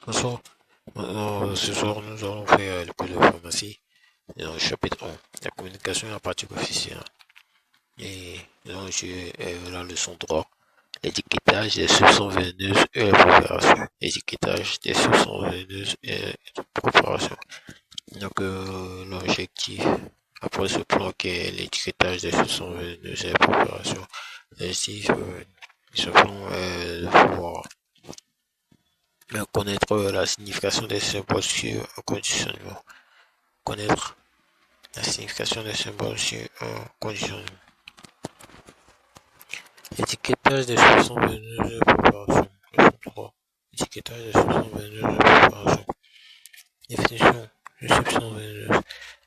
Bonsoir. Maintenant, ce soir, nous allons faire le cours de pharmacie dans le chapitre 1, la communication et la pratique officielle. Et nous allons étudier la leçon 3, l'étiquetage des substances veineuses et la préparation. L'étiquetage des substances veineuses et la préparation. Donc, l'objectif, après ce plan qui est l'étiquetage des substances veineuses et la préparation, l'objectif de ce plan est de pouvoir connaître la signification des symboles sur un conditionnement. Connaître la signification des symboles sur un conditionnement. Étiquetage des substances veineuses de préparation. Leçon 3. Étiquetage des substances veineuses de préparation. Définition d'une substance veineuse.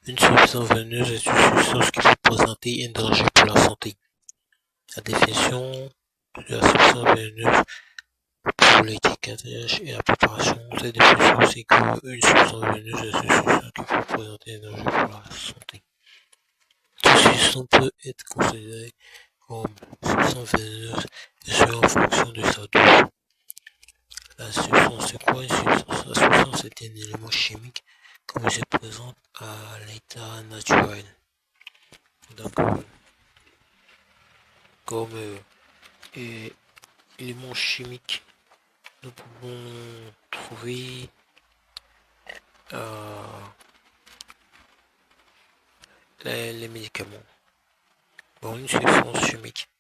Une substance veineuse est une substance qui peut présenter un danger pour la santé. La définition de la substance veineuse pour l'étiquetage et la préparation. Cette définition, c'est qu'une substance veineuse est une substance qui peut présenter un danger pour la santé. Toute substance peut être considérée comme substance veineuse et ce en fonction de sa dose. La substance, c'est quoi une substance? La substance est un élément chimique comme il se présente à l'état naturel. Donc, comme élément chimique, nous pouvons trouver les médicaments. Bon, une substance chimique.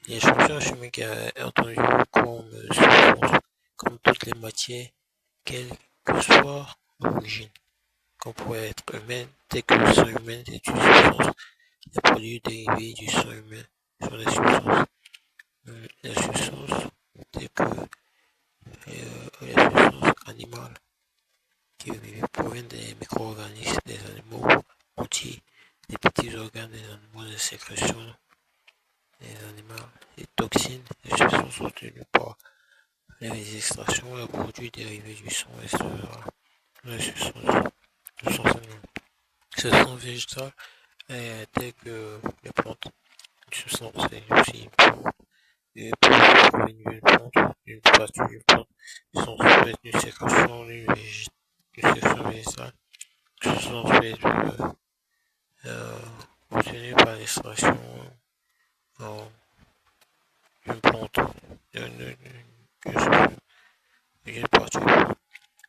Les substances chimiques est entendu comme substance, comme toutes les matières, quelle que soit l'origine, qu'on pourrait être humaine, dès que le sang humain est une substance, les produits dérivés du sang humain sont des substances. Les substances, telles que les substances animales, qui proviennent des micro-organismes des animaux entiers, des petits organes des animaux, des sécrétions des animaux, les toxines, les substances obtenues par les extractions et produits dérivés du sang, etc. Les substances de sang animal. Ce sont végétales telles que les plantes. Une substance est aussi une plante. Et pour provenir d'une plante, d'une partie d'une plante, ils sont faits d'une sécrétion végétale. Une substance fait obtenue par l'extraction d'une plante, d'une partie.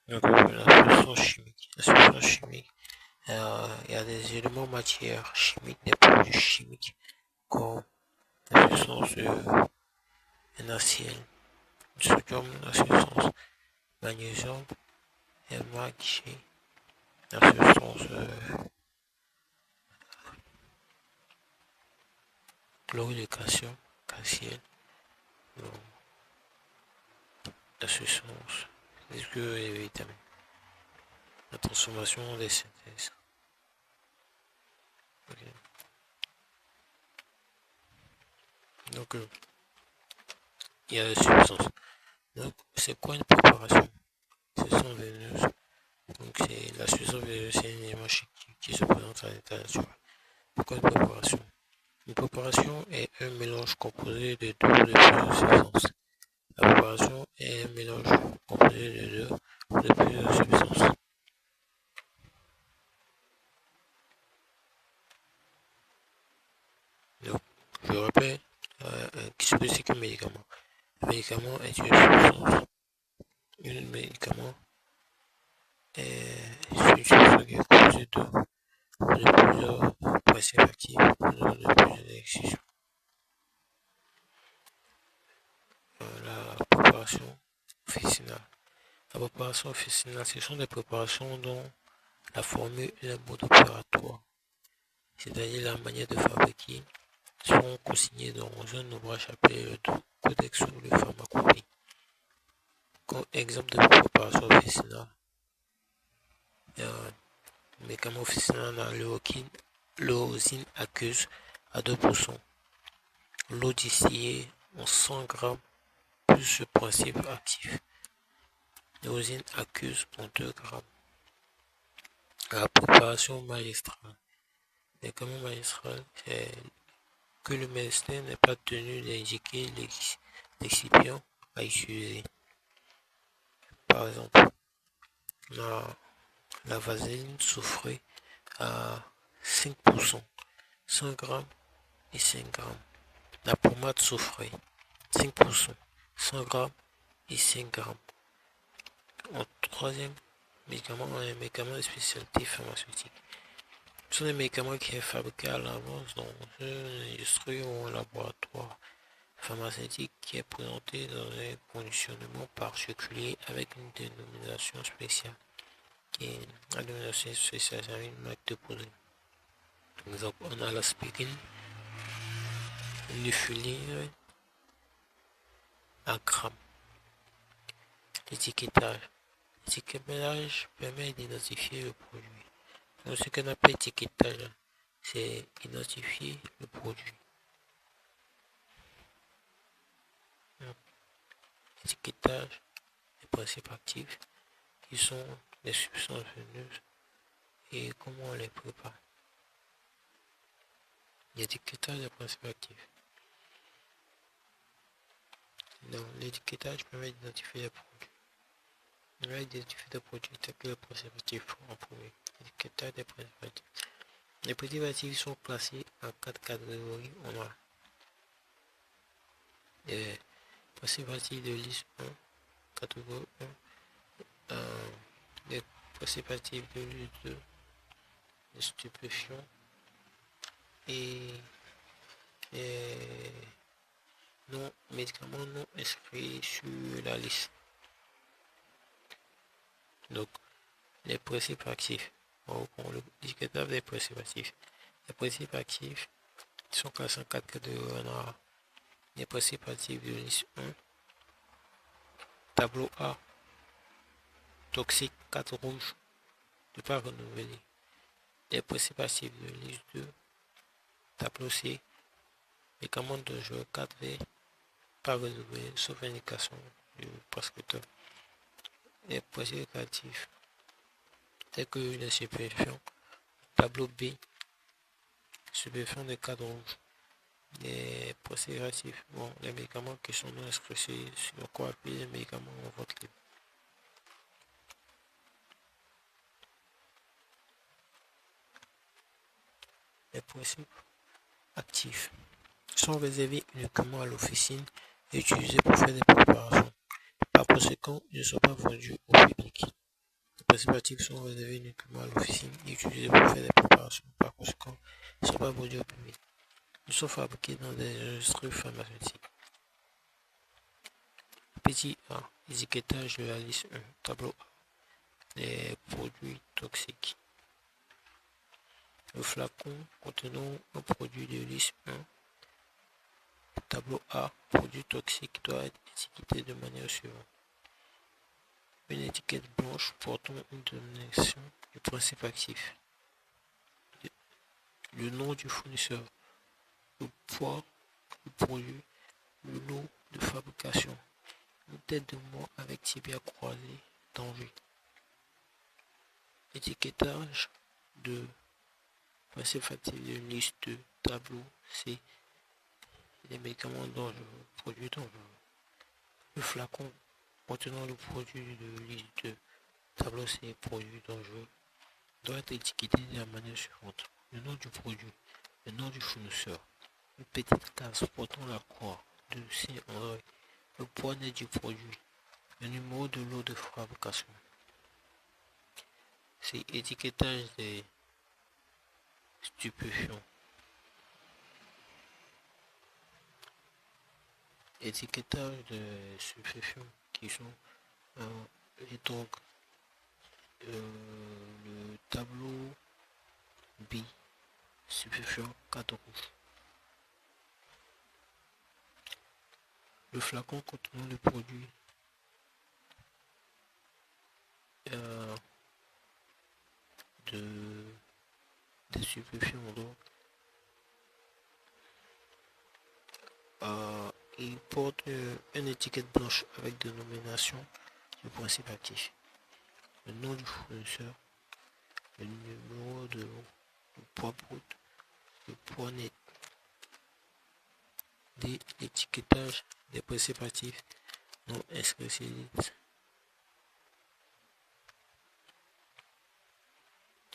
Donc, la substance chimique. La substance chimique, il y a des éléments matières chimiques, des produits chimiques, comme la substance NaCl, le sodium, la substance magnésium, et magnésium, la substance chlorure de calcium, calciel, la substance, les vitamines, la transformation des synthèses. Okay. Donc, il y a des substances. Donc, c'est quoi une préparation? Ce sont veineuses. Donc, c'est la substance veineuse, c'est un élément qui se présente à l'état naturel. Pourquoi une préparation? Une préparation est un mélange composé de deux ou de plusieurs substances. La préparation est un mélange composé de deux ou de plusieurs substances. Donc, je rappelle, ce que c'est qu'un médicament. Le médicament est une substance. Un médicament est une substance qui est composée de plusieurs principes actifs, de plusieurs excisions. La préparation officinale. La préparation officinale, ce sont des préparations dont la formule et le mode opératoire, c'est-à-dire la manière de fabriquer, sont consignés dans un ouvrage appelé le Codex sur le pharmacopée. Comme exemple de préparation officinale, le médicament officinal, l'eosine aqueuse à 2%, l'eau distillée en 100 grammes plus le principe actif, l'eosine aqueuse en 2 grammes. La préparation magistrale. Le médicament magistral, c'est que le médecin n'est pas tenu d'indiquer l'excipient à utiliser. Par exemple, la vaseline soufrée à 5%, 100 grammes et 5 grammes. La pommade soufrée, 5%, 100 grammes et 5 grammes. En troisième médicament, un médicament de spécialité pharmaceutique. Ce sont des médicaments qui sont fabriqués à l'avance dans une industrie ou un laboratoire pharmaceutique qui est présenté dans un conditionnement particulier avec une dénomination spéciale. Et la dénomination spéciale, c'est une marque de produit. Par exemple, on a l'aspirine, l'ufilire à grammes. L'étiquetage. L'étiquetage permet d'identifier le produit. Donc, ce qu'on appelle étiquetage, c'est identifier le produit. L'étiquetage, les principes actifs, qui sont les substances veneuses et comment on les prépare. L'étiquetage des principes actifs. Donc, l'étiquetage permet d'identifier les produits. On va identifier des produits tels que les principes actifs en premier. L'étiquetage des principes actifs. Les principes actifs sont classés en 4 catégories. On a les principes actifs de liste 1, catégorie 1, les principes actifs de liste 2, les stupéfiants et les médicaments non inscrits sur la liste. Donc, les principes actifs. On l'étiquetage des principes actifs. Les principes actifs sont classés en 4 catégories. On a les principes actifs de liste 1, tableau A, toxique, 4 rouge, ne pas renouveler. Les principes actifs de liste 2, tableau C, médicaments dangereux, 4 V, pas renouvelé, sauf indication du prescripteur. Les principes actifs tels que les stupéfiants, tableau B, stupéfiants de 4 rouge. Les principes actifs, bon, les médicaments qui sont non inscrits sur quoi appuyer les médicaments en vente libre. Les principes actifs sont réservés uniquement à l'officine et utilisés pour faire des préparations. Par conséquent, ils ne sont pas vendus au public. Les principes actifs sont réservés uniquement à l'officine et utilisés pour faire des préparations. Par conséquent, ils ne sont pas vendus au public. Ils sont fabriqués dans des industries pharmaceutiques. Petit A, étiquetage de la liste 1, tableau A, les produits toxiques. Le flacon contenant un produit de liste 1, tableau A, produit toxique, doit être étiqueté de manière suivante. Une étiquette blanche portant une dénomination du principe actif, le nom du fournisseur, le poids du produit, le lot de fabrication, une tête de mort avec tibia croisé, danger. Étiquetage de principe actif de liste 2, tableau C, les médicaments dangereux, produits dangereux. Le flacon contenant le produit de liste 2, tableau C, produits dangereux, doit être étiqueté de la manière suivante. Le nom du produit, le nom du fournisseur, une petite case portant la croix de Saint-André, le poignet du produit, le numéro de lot de fabrication. C'est étiquetage des stupéfiants. Étiquetage des stupéfiants qui sont les drogues. Le tableau B, stupéfiant 4 rouges. Le flacon contenant le produit des stupéfiants, donc il porte une étiquette blanche avec dénomination du principe actif, le nom du fournisseur, le numéro de le poids brut, le poids net, l'étiquetage des principes actifs non inscrits sur liste.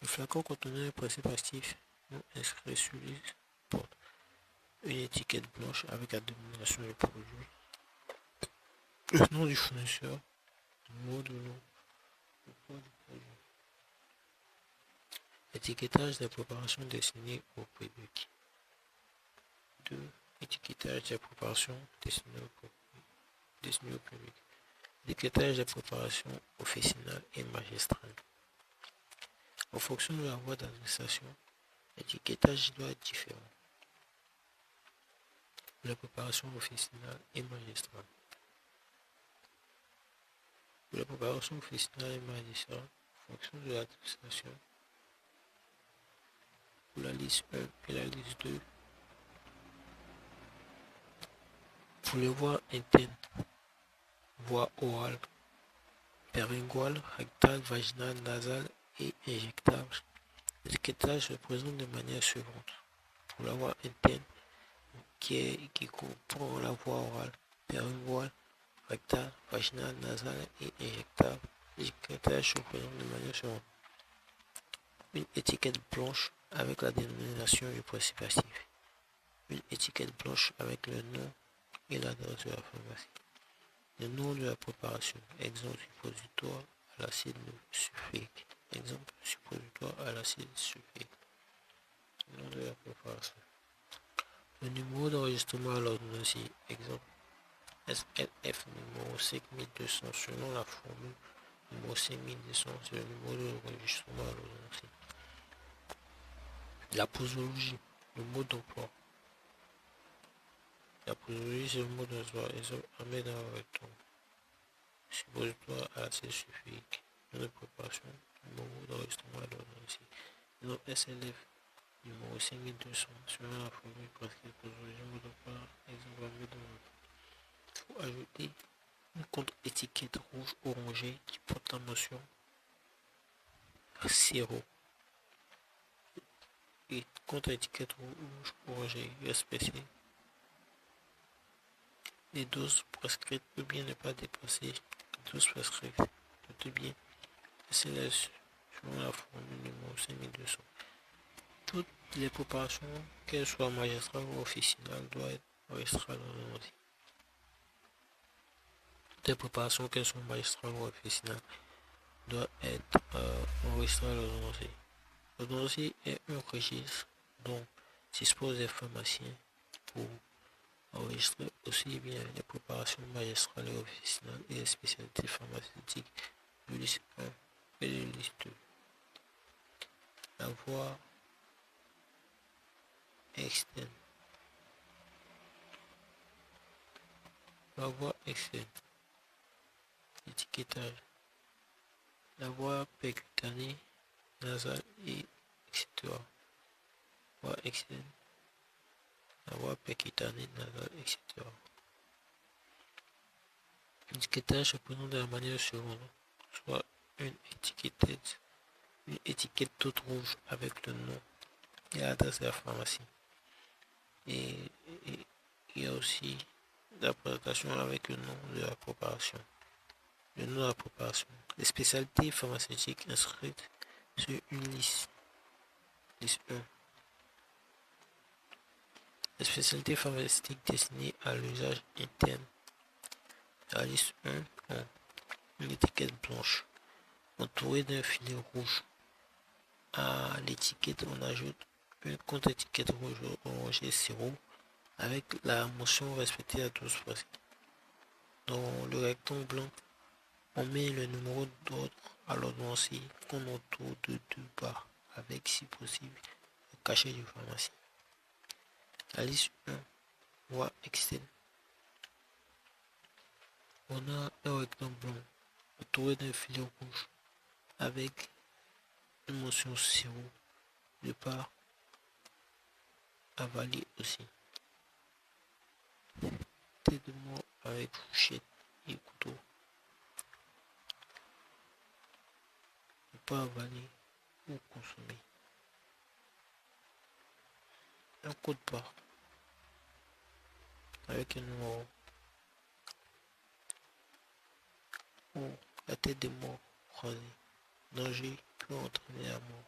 Le flacon contenait un principe actif non inscrit sur les portes. Une étiquette blanche avec la dénomination du produit, le nom du fournisseur, le mot de nom, le poids du produit. Étiquetage des préparations destinées au public. 2. Étiquetage des préparations destinées au public. Étiquetage des préparations officinales et magistrales. En fonction de la voie d'administration, l'étiquetage doit être différent. La préparation officinale et magistrale. Pour la préparation officinale et magistrale, en fonction de l'administration, pour la liste 1 et la liste 2, pour les voies internes, voie orale, pharyngoale, rectale, vaginale, nasale et injectable, l'étiquetage se présente de manière suivante. Pour la voie interne, qui comprend la voie orale, pharyngoale, rectale, vaginale, nasale et injectable, l'étiquetage se présente de manière suivante. Une étiquette blanche avec la dénomination du principe actif. Une étiquette blanche avec le nom et l'adresse de la pharmacie. Le nom de la préparation. Exemple suppositoire à l'acide sulfurique. Exemple suppositoire à l'acide sulfurique. Le nom de la préparation. Le numéro d'enregistrement à l'ordonnance. Exemple SLF numéro 5200 selon la formule numéro 5200, c'est le numéro d'enregistrement à l'ordonnance. La posologie, le mode d'emploi. La posologie, c'est le mode d'emploi. Exemple, Ahmed Arreton. Suppositoire à l'acide sulfurique. De préparation, numéro d'enregistrement à l'ordonnance. Exemple, SLF numéro 5200 selon la formule prescrite posologie, mode d'emploi. Exemple, Ahmed Arreton. Il faut ajouter une contre-étiquette rouge orangée qui porte la mention sirop. Et contre-étiquette rouge orangée respectée. Les doses prescrites peut bien ne pas dépasser les doses prescrites. Notez bien, SLS selon la formule numéro 5200. Toutes les préparations, qu'elles soient magistrales ou officinales, doivent être enregistrées à l'ordonnance. Toutes les préparations, qu'elles soient magistrales ou officinales, doivent être enregistrées à l'ordonnance. L'ordonnance est un registre dont disposent les pharmaciens pour enregistrer aussi bien les préparations magistrales et officinales et les spécialités pharmaceutiques de liste 1 et de liste 2. La voie externe. La voie externe. Étiquetage. La voie percutanée, nasale et etc. Voie externe. La voie percutanée, nasale, etc. L'étiquetage se présente de la manière suivante, soit une étiquette toute rouge avec le nom et l'adresse de la pharmacie. Et il y a aussi la présentation avec le nom de la préparation. Le nom de la préparation. Les spécialités pharmaceutiques inscrites sur une liste. Liste 1. Les spécialités pharmaceutiques destinées à l'usage interne. La liste 1 ont une étiquette blanche entourée d'un filet rouge. À l'étiquette, on ajoute une contre-étiquette rouge orangée sirop avec la mention respectée à 12 presque. Dans le rectangle blanc, on met le numéro d'ordre à l'ordonnance qu'on entoure de 2 barres avec, si possible, le cachet du pharmacien. La liste 1, voie externe. On a un rectangle blanc entouré d'un filet rouge avec une mention sirop de part avalée aussi. Tête de mort avec fourchette et couteau. Ne pas avaler ou consommer. Un code barre avec un numéro. Ou la tête de mort croisée. Danger peut entraîner la mort.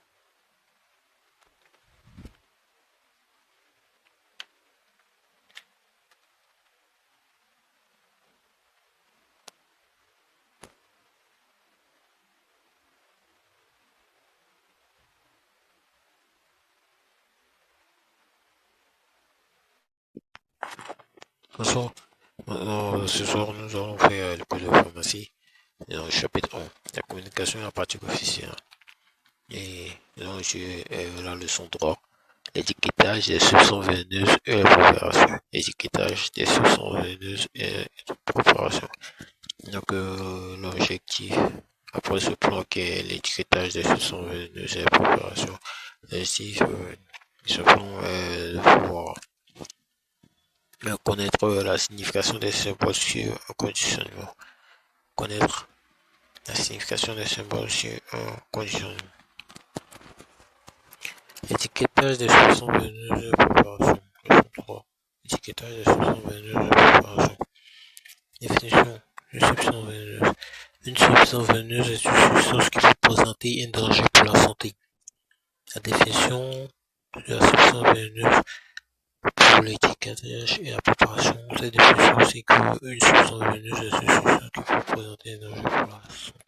Bonsoir. Ce soir, nous allons faire le cours de pharmacie dans le chapitre 1, la communication et la pratique officielle. Et donc, j'ai la leçon 3, l'étiquetage des substances veineuses et la préparation. L'étiquetage des substances veineuses et la préparation. Donc, l'objectif, après ce plan qui est l'étiquetage des substances veineuses et la préparation, l'objectif de ce plan est de pouvoir connaître la signification des symboles sur un conditionnement. Connaître la signification des symboles sur un conditionnement. Étiquetage des substances veineuses de préparation. Leçon 3. Étiquetage des substances veineuses de préparation. Définition d'une substance veineuse. Une substance veineuse est une substance qui peut présenter un danger pour la santé. La définition de la substance veineuse pour l'étiquetage et la préparation. Cette définition c'est qu'une substance veineuse est une substance qui peut présenter un danger pour la santé.